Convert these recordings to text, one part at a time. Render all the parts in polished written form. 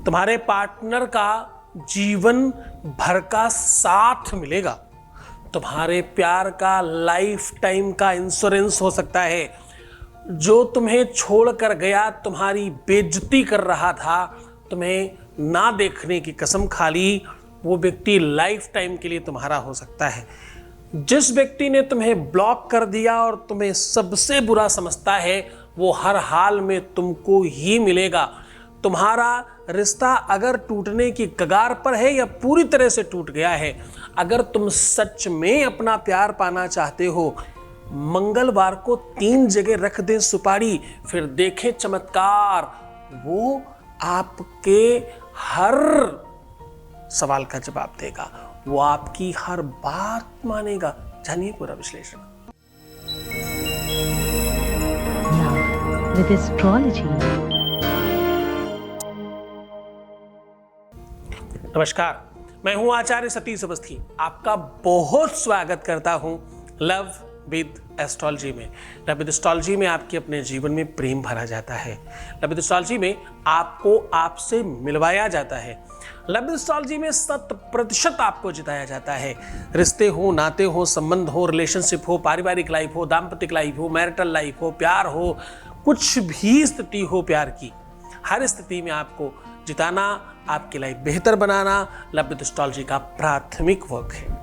तुम्हारे पार्टनर का जीवन भर का साथ मिलेगा, तुम्हारे प्यार का लाइफ टाइम का इंश्योरेंस हो सकता है। जो तुम्हें छोड़कर गया, तुम्हारी बेइज्जती कर रहा था, तुम्हें ना देखने की कसम खा ली, वो व्यक्ति लाइफ टाइम के लिए तुम्हारा हो सकता है। जिस व्यक्ति ने तुम्हें ब्लॉक कर दिया और तुम्हें सबसे बुरा समझता है, वो हर हाल में तुमको ही मिलेगा। तुम्हारा रिश्ता अगर टूटने की कगार पर है या पूरी तरह से टूट गया है, अगर तुम सच में अपना प्यार पाना चाहते हो, मंगलवार को 3 जगह रख दें सुपारी, फिर देखें चमत्कार। वो आपके हर सवाल का जवाब देगा, वो आपकी हर बात मानेगा। जानिए पूरा विश्लेषण। With astrology. नमस्कार, मैं हूं आचार्य सतीश अवस्थी। आपका बहुत स्वागत करता हूं लव विद एस्ट्रोलॉजी में। लव विद एस्ट्रोलॉजी में आपके अपने जीवन में प्रेम भरा जाता है। लव विद एस्ट्रोलॉजी में आपको आपसे मिलवाया जाता है। लव विद एस्ट्रोलॉजी में 100% आपको जिताया जाता है। रिश्ते हो, नाते हो, संबंध हो, रिलेशनशिप हो, पारिवारिक लाइफ हो, दाम्पतिक लाइफ हो, मैरिटल लाइफ हो, प्यार हो, कुछ भी स्थिति हो प्यार की, हर स्थिति में आपको जिताना, आपकी लाइफ बेहतर बनाना लव विद एस्ट्रोलॉजी का प्राथमिक वर्क है।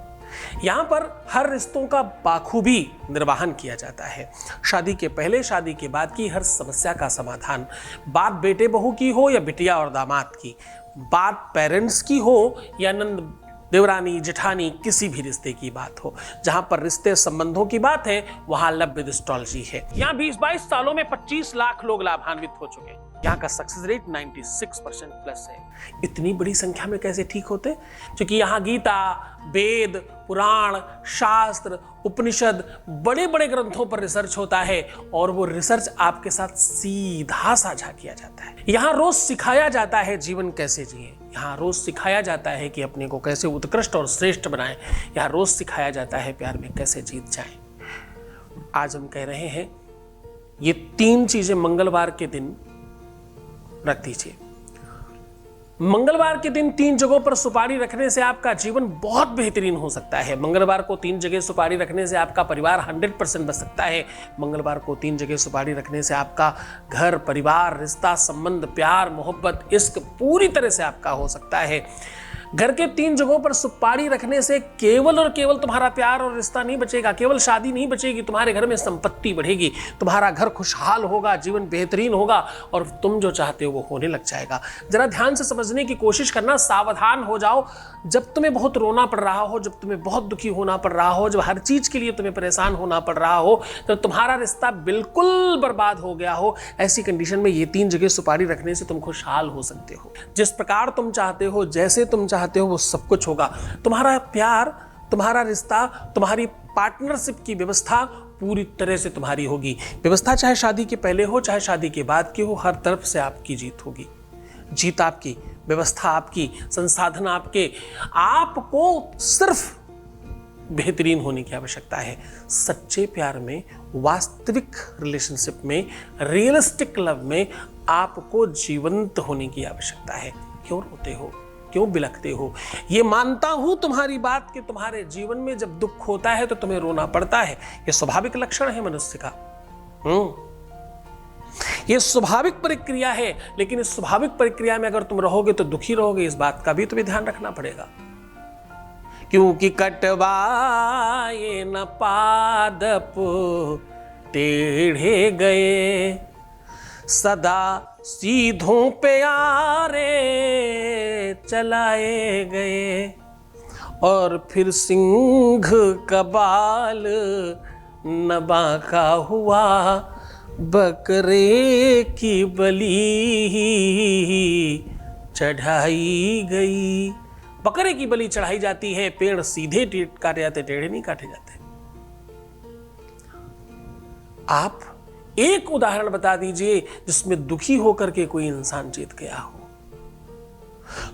यहाँ पर हर रिश्तों का बाखूबी निर्वाहन किया जाता है। शादी के पहले, शादी के बाद की हर समस्या का समाधान, बात बेटे बहू की हो या बिटिया और दामाद की, बात पेरेंट्स की हो या नंद देवरानी जेठानी, किसी भी रिश्ते की बात हो, जहां पर रिश्ते संबंधों की बात है, वहां लव विद एस्ट्रोलॉजी है। यहाँ 20-22 सालों में 25 लाख लोग लाभान्वित हो चुके हैं। यहाँ का सक्सेस रेट 96% प्लस है। इतनी बड़ी संख्या में कैसे ठीक होते? क्योंकि यहाँ गीता, वेद, पुराण, शास्त्र, उपनिषद, बड़े बड़े ग्रंथों पर रिसर्च होता है और वो रिसर्च आपके साथ सीधा साझा किया जाता है। यहाँ रोज सिखाया जाता है जीवन कैसे जिए। यहाँ रोज सिखाया जाता है कि अपने को कैसे उत्कृष्ट और श्रेष्ठ बनाएं। यहाँ रोज सिखाया जाता है प्यार में कैसे जीत जाएं। आज हम कह रहे हैं ये 3 चीजें मंगलवार के दिन रख दीजिए। मंगलवार के दिन 3 जगहों पर सुपारी रखने से आपका जीवन बहुत बेहतरीन हो सकता है। मंगलवार को 3 जगह सुपारी रखने से आपका परिवार 100% बच सकता है। मंगलवार को 3 जगह सुपारी रखने से आपका घर, परिवार, रिश्ता, संबंध, प्यार, मोहब्बत, इश्क पूरी तरह से आपका हो सकता है। घर के 3 जगहों पर सुपारी रखने से केवल और केवल तुम्हारा प्यार और रिश्ता नहीं बचेगा, केवल शादी नहीं बचेगी, तुम्हारे घर में संपत्ति बढ़ेगी, तुम्हारा घर खुशहाल होगा, जीवन बेहतरीन होगा और तुम जो चाहते हो वो होने लग जाएगा। जरा ध्यान से समझने की कोशिश करना, सावधान हो जाओ। जब तुम्हें बहुत रोना पड़ रहा हो, जब तुम्हें बहुत दुखी होना पड़ रहा हो, जब हर चीज के लिए तुम्हें परेशान होना पड़ रहा हो, तो तुम्हारा रिश्ता बिल्कुल बर्बाद हो गया हो, ऐसी कंडीशन में ये 3 जगह सुपारी रखने से तुम खुशहाल हो सकते हो। जिस प्रकार तुम चाहते हो, जैसे तुम चाहते हो, वो सब कुछ होगा। तुम्हारा प्यार, तुम्हारा रिश्ता, तुम्हारी पार्टनरशिप की व्यवस्था पूरी तरह से तुम्हारी होगी। व्यवस्था चाहे शादी के पहले हो, चाहे शादी के बाद की हो, हर तरफ से आपकी जीत होगी। जीत आपकी, व्यवस्था आपकी, संसाधन आपके। आपको सिर्फ बेहतरीन होने की आवश्यकता है। सच्चे प्यार में, वास्तविक रिलेशनशिप में, रियलिस्टिक लव में आपको जीवंत होने की आवश्यकता है। क्यों रोते हो, क्यों बिलखते हो? ये मानता हूं तुम्हारी बात कि तुम्हारे जीवन में जब दुख होता है तो तुम्हें रोना पड़ता है। ये स्वाभाविक लक्षण है मनुष्य का। ये स्वाभाविक प्रक्रिया है, लेकिन इस स्वाभाविक प्रक्रिया में अगर तुम रहोगे तो दुखी रहोगे, इस बात का भी तुम्हें ध्यान रखना पड़ेगा। क्योंकि कटवाए न पादप टेढ़े गए, सदा सीधों पे आरे चलाए गए, और फिर सिंह का बाल न बांका हुआ, बकरे की बलि चढ़ाई गई। बकरे की बलि चढ़ाई जाती है, पेड़ सीधे काटे जाते, टेढ़े नहीं काटे जाते। आप एक उदाहरण बता दीजिए जिसमें दुखी होकर के कोई इंसान जीत गया हो।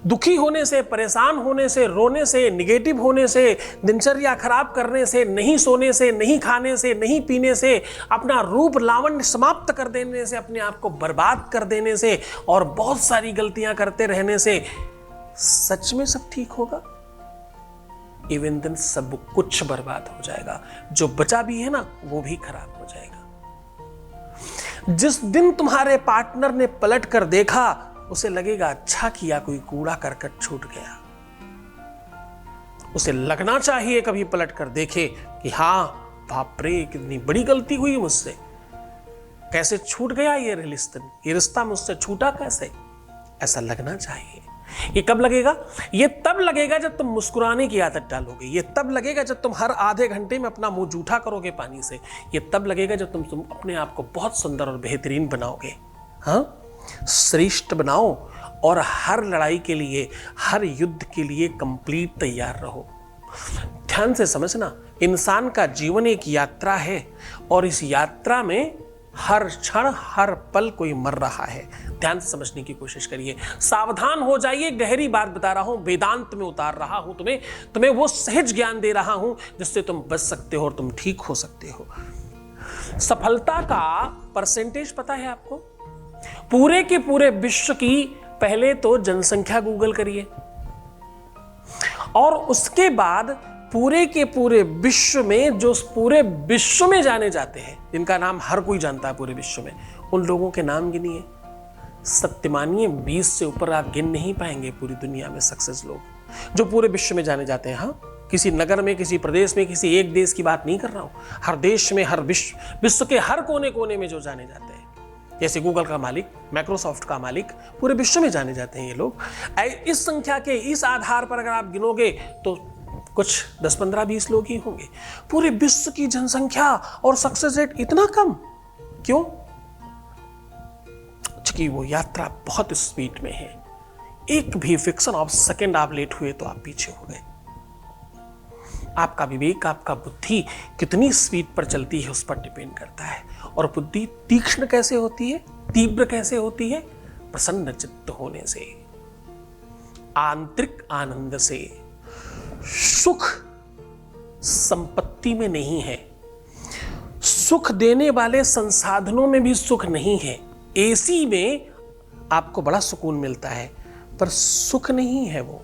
दुखी होने से, परेशान होने से, रोने से, निगेटिव होने से, दिनचर्या खराब करने से, नहीं सोने से, नहीं खाने से, नहीं पीने से, अपना रूप लावण्य समाप्त कर देने से, अपने आप को बर्बाद कर देने से और बहुत सारी गलतियां करते रहने से सच में सब ठीक होगा? इवन दिन सब कुछ बर्बाद हो जाएगा। जो बचा भी है ना, वो भी खराब हो जाएगा। जिस दिन तुम्हारे पार्टनर ने पलट कर देखा, उसे लगेगा अच्छा किया कोई कूड़ा करकट छूट गया। उसे लगना चाहिए कभी पलट कर देखे कि हां, बाप रे, कितनी बड़ी गलती हुई मुझसे, कैसे छूट गया ये रिश्ता मुझसे छूटा कैसे, ऐसा लगना चाहिए। ये कब लगेगा? ये तब लगेगा जब तुम मुस्कुराने की आदत डालोगे। ये तब लगेगा जब तुम हर आधे घंटे में अपना मुंह जूठा करोगे पानी से। ये तब लगेगा जब तुम अपने आप को बहुत सुंदर और बेहतरीन बनाओगे। हाँ, श्रेष्ठ बनाओ और हर लड़ाई के लिए, हर युद्ध के लिए कंप्लीट तैयार रहो। ध्यान से समझना, इंसान का जीवन एक यात्रा है और इस यात्रा में हर क्षण, हर पल कोई मर रहा है। ध्यान से समझने की कोशिश करिए, सावधान हो जाइए। गहरी बात बता रहा हूं, वेदांत में उतार रहा हूं तुम्हें वो सहज ज्ञान दे रहा हूं जिससे तुम बच सकते हो और तुम ठीक हो सकते हो। सफलता का परसेंटेज पता है आपको? पूरे के पूरे विश्व की पहले तो जनसंख्या गूगल करिए और उसके बाद पूरे के पूरे विश्व में जो पूरे विश्व में जाने जाते हैं, जिनका नाम हर कोई जानता है पूरे विश्व में, उन लोगों के नाम गिनिए। सत्य मानिए, 20 से ऊपर आप गिन नहीं पाएंगे पूरी दुनिया में सक्सेस लोग जो पूरे विश्व में जाने जाते हैं। हाँ, किसी नगर में, किसी प्रदेश में, किसी एक देश की बात नहीं कर रहा हूं, हर देश में, हर विश्व के हर कोने कोने में जो जाने जाते हैं। जैसे गूगल का मालिक, माइक्रोसॉफ्ट का मालिक, पूरे विश्व में जाने जाते हैं ये लोग। इस संख्या के इस आधार पर अगर आप गिनोगे तो कुछ 10, 15, 20 लोग ही होंगे। पूरे विश्व की जनसंख्या और सक्सेस रेट इतना कम क्यों? क्योंकि वो यात्रा बहुत स्पीड में है। एक भी फ्रिक्शन ऑफ सेकंड आप लेट हुए तो आप पीछे हो गए। आपका विवेक, आपका बुद्धि कितनी स्पीड पर चलती है उस पर डिपेंड करता है। और बुद्धि तीक्ष्ण कैसे होती है, तीव्र कैसे होती है? प्रसन्न चित्त होने से, आंतरिक आनंद से। सुख संपत्ति में नहीं है, सुख देने वाले संसाधनों में भी सुख नहीं है। एसी में आपको बड़ा सुकून मिलता है पर सुख नहीं है वो।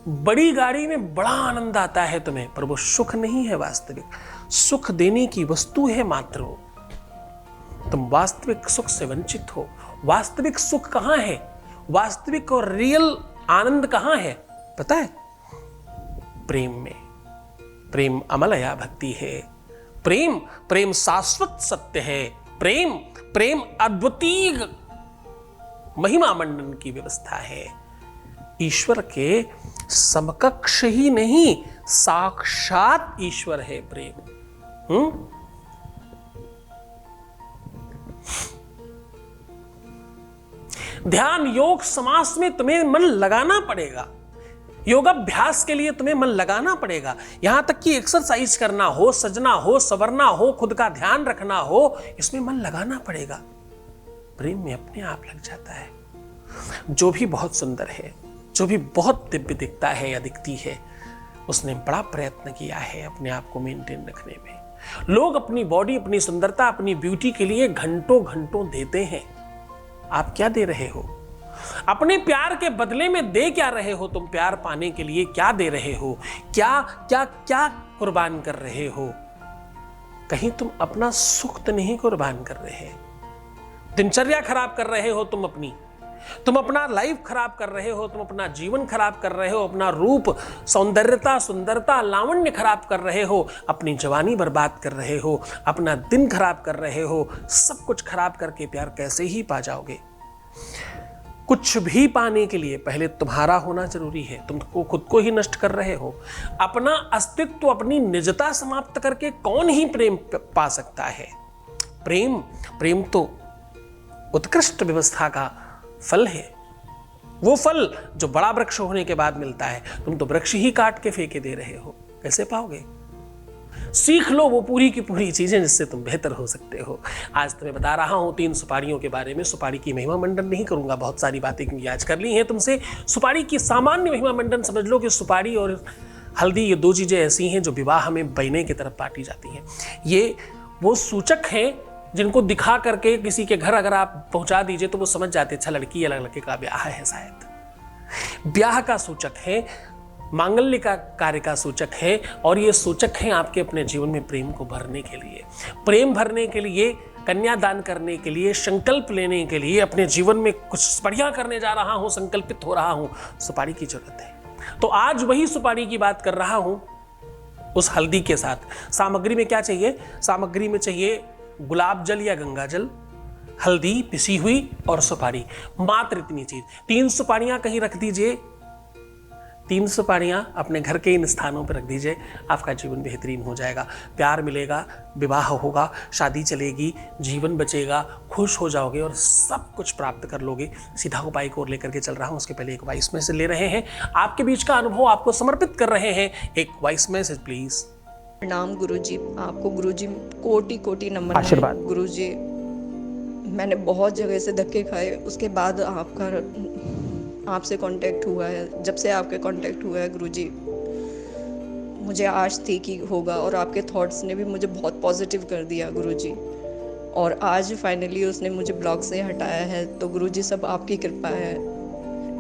बड़ी गाड़ी में बड़ा आनंद आता है तुम्हें, पर वो सुख नहीं है वास्तविक। सुख देने की वस्तु है मात्र वो। तुम वास्तविक सुख से वंचित हो। वास्तविक सुख कहां है? वास्तविक और रियल आनंद कहां है पता है? प्रेम में। प्रेम अमलया भक्ति है। प्रेम शाश्वत सत्य है। प्रेम अद्वितीय महिमा मंडन की व्यवस्था है। ईश्वर के समकक्ष ही नहीं, साक्षात ईश्वर है प्रेम। ध्यान, योग, समास में तुम्हें मन लगाना पड़ेगा। योगाभ्यास के लिए तुम्हें मन लगाना पड़ेगा। यहां तक कि एक्सरसाइज करना हो, सजना हो, संवरना हो, खुद का ध्यान रखना हो, इसमें मन लगाना पड़ेगा। प्रेम में अपने आप लग जाता है। जो भी बहुत सुंदर है, जो भी बहुत दिव्य दिखता है या दिखती है, उसने बड़ा प्रयत्न किया है अपने आप को मेंटेन रखने में। लोग अपनी बॉडी, अपनी सुंदरता, अपनी ब्यूटी के लिए घंटों घंटों देते हैं। आप क्या दे रहे हो? अपने प्यार के बदले में दे क्या रहे हो? तुम प्यार पाने के लिए क्या दे रहे हो? क्या क्या क्या कुर्बान कर रहे हो? कहीं तुम अपना सुख तो नहीं कुर्बान कर रहे? दिनचर्या खराब कर रहे हो तुम अपना लाइफ खराब कर रहे हो, तुम अपना जीवन खराब कर रहे हो, अपना रूप, सौंदर्यता, सुंदरता, लावण्य खराब कर रहे हो, अपनी जवानी बर्बाद कर रहे हो, अपना दिन खराब कर रहे हो। सब कुछ खराब करके प्यार कैसे ही पा जाओगे? कुछ भी पाने के लिए पहले तुम्हारा होना जरूरी है। तुम खुद को ही नष्ट कर रहे हो। अपना अस्तित्व, अपनी निजता समाप्त करके कौन ही प्रेम पा सकता है? प्रेम तो उत्कृष्ट व्यवस्था का फल है। वो फल जो बड़ा वृक्ष होने के बाद मिलता है। तुम तो वृक्ष ही काट के फेंके दे रहे हो, कैसे पाओगे? सीख लो वो पूरी की पूरी चीजें जिससे तुम बेहतर हो सकते हो। आज तुम्हें बता रहा हूं 3 सुपारियों के बारे में। सुपारी की महिमा मंडन नहीं करूंगा, बहुत सारी बातें क्योंकि आज कर ली हैं तुमसे। सुपारी की सामान्य महिमा मंडन समझ लो कि सुपारी और हल्दी ये 2 चीजें ऐसी हैं जो विवाह में बैने की तरफ बांटी जाती हैं। ये वो सूचक हैं जिनको दिखा करके किसी के घर अगर आप पहुंचा दीजिए तो वो समझ जाते अच्छा लड़की या लड़के का ब्याह है। शायद ब्याह का सूचक है, मांगल्य का कार्य का सूचक है, और ये सूचक है आपके अपने जीवन में प्रेम को भरने के लिए, प्रेम भरने के लिए, कन्यादान करने के लिए, संकल्प लेने के लिए, अपने जीवन में कुछ बढ़िया करने जा रहा हूं, संकल्पित हो रहा हूं, सुपारी की जरूरत है। तो आज वही सुपारी की बात कर रहा हूं उस हल्दी के साथ। सामग्री में क्या चाहिए? सामग्री में चाहिए गुलाब जल या गंगा जल, हल्दी पिसी हुई और सुपारी, मात्र इतनी चीज। 3 सुपारियां कहीं रख दीजिए, 3 सुपारियां अपने घर के इन स्थानों पर रख दीजिए, आपका जीवन बेहतरीन हो जाएगा, प्यार मिलेगा, विवाह होगा, शादी चलेगी, जीवन बचेगा, खुश हो जाओगे और सब कुछ प्राप्त कर लोगे। सीधा उपाय को लेकर के चल रहा हूं, उसके पहले एक वॉइस मैसेज ले रहे हैं, आपके बीच का अनुभव आपको समर्पित कर रहे हैं। एक वॉइस मैसेज प्लीज। प्रणाम गुरुजी, आपको गुरुजी कोटि कोटि नमन। आशीर्वाद। गुरुजी, मैंने बहुत जगह से धक्के खाए, उसके बाद आपसे कांटेक्ट हुआ है। जब से आपके कांटेक्ट हुआ है गुरुजी, मुझे आश थी कि होगा, और आपके थॉट्स ने भी मुझे बहुत पॉजिटिव कर दिया गुरुजी। और आज फाइनली उसने मुझे ब्लॉग से हटाया है। तो गुरुजी सब आपकी कृपा है,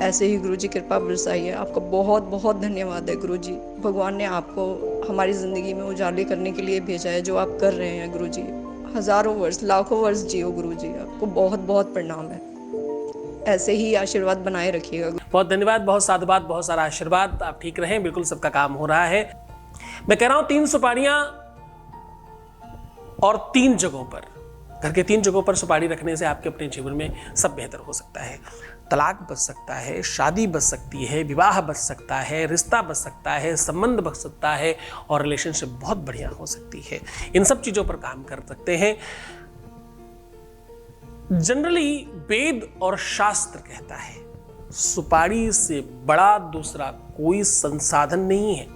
ऐसे ही गुरुजी कृपा बरसाइए। आपका बहुत बहुत धन्यवाद है गुरुजी। भगवान ने आपको हमारी ज़िंदगी में उजाले करने के लिए भेजा है, जो आप कर रहे हैं गुरुजी। हज़ारों वर्ष, लाखों वर्ष जियो गुरुजी। आपको बहुत बहुत प्रणाम है, ऐसे ही आशीर्वाद बनाए रखिएगा। बहुत धन्यवाद, बहुत साधुवाद, बहुत सारा आशीर्वाद। आप ठीक रहें, बिल्कुल सबका काम हो रहा है। मैं कह रहा हूं 3 सुपारियां और 3 जगहों पर, घर के 3 जगहों पर सुपारी रखने से आपके अपने जीवन में सब बेहतर हो सकता है। तलाक बच सकता है, शादी बच सकती है, विवाह बच सकता है, रिश्ता बच सकता है, संबंध बच सकता है, और रिलेशनशिप बहुत बढ़िया हो सकती है। इन सब चीजों पर काम कर सकते हैं। जनरली वेद और शास्त्र कहता है सुपारी से बड़ा दूसरा कोई संसाधन नहीं है।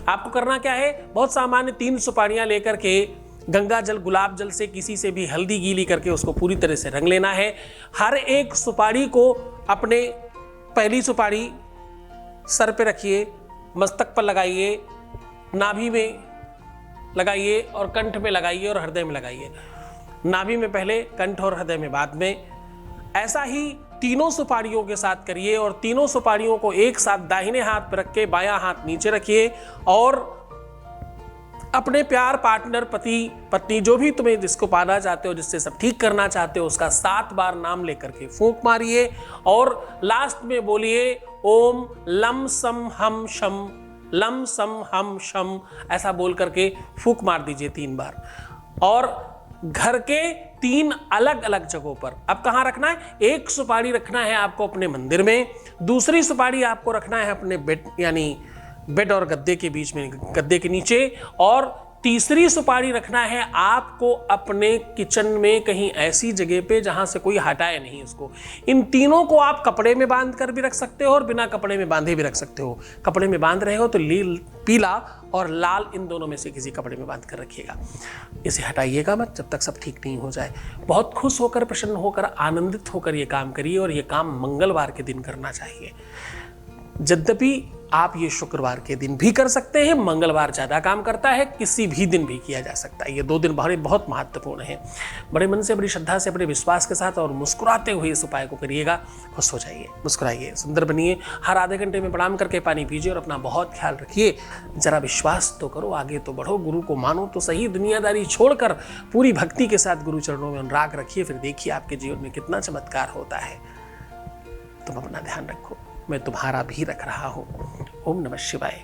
आपको करना क्या है? बहुत सामान्य 3 सुपारियां लेकर के गंगा जल, गुलाब जल से किसी से भी हल्दी गीली करके उसको पूरी तरह से रंग लेना है। हर एक सुपारी को अपने, पहली सुपारी सर पे रखिए, मस्तक पर लगाइए, नाभि में लगाइए और कंठ में लगाइए और हृदय में लगाइए। नाभि में पहले, कंठ और हृदय में बाद में। ऐसा ही 3 सुपारियों के साथ करिए, और 3 सुपारियों को एक साथ दाहिने हाथ पर रख के बायां हाथ नीचे रखिए, और अपने प्यार, पार्टनर, पति पत्नी, जो भी तुम्हें जिसको पाना चाहते हो, जिससे सब ठीक करना चाहते हो, उसका 7 बार नाम लेकर के फूंक मारिए, और लास्ट में बोलिए ओम लम सम हम शम, लम सम हम शम, ऐसा बोल करके फूंक मार दीजिए 3 बार। और घर के 3 अलग अलग जगहों पर, अब कहां रखना है? एक सुपारी रखना है आपको अपने मंदिर में, दूसरी सुपारी आपको रखना है अपने बेड, यानी बेड और गद्दे के बीच में, गद्दे के नीचे, और तीसरी सुपारी रखना है आपको अपने किचन में कहीं ऐसी जगह पे जहां से कोई हटाए नहीं उसको। इन तीनों को आप कपड़े में बांध कर भी रख सकते हो और बिना कपड़े में बांधे भी रख सकते हो। कपड़े में बांध रहे हो तो पीला और लाल, इन दोनों में से किसी कपड़े में बांध कर रखिएगा। इसे हटाइएगा मत जब तक सब ठीक नहीं हो जाए। बहुत खुश होकर, प्रसन्न होकर, आनंदित होकर ये काम करिए, और ये काम मंगलवार के दिन करना चाहिए। यद्यपि आप ये शुक्रवार के दिन भी कर सकते हैं, मंगलवार ज्यादा काम करता है, किसी भी दिन भी किया जा सकता है। ये 2 दिन बहुत महत्वपूर्ण हैं। बड़े मन से, बड़ी श्रद्धा से, बड़े विश्वास के साथ और मुस्कुराते हुए इस उपाय को करिएगा। खुश हो जाइए, मुस्कुराइए, सुंदर बनिए। हर आधे घंटे में प्रणाम करके पानी पीजिए और अपना बहुत ख्याल रखिए। जरा विश्वास तो करो, आगे तो बढ़ो, गुरु को मानो तो सही। दुनियादारी छोड़कर पूरी भक्ति के साथ गुरु चरणों में अनुराग रखिए, फिर देखिए आपके जीवन में कितना चमत्कार होता है। तुम अपना ध्यान रखो, मैं तुम्हारा भी रख रहा हूं। ओम नमः शिवाय।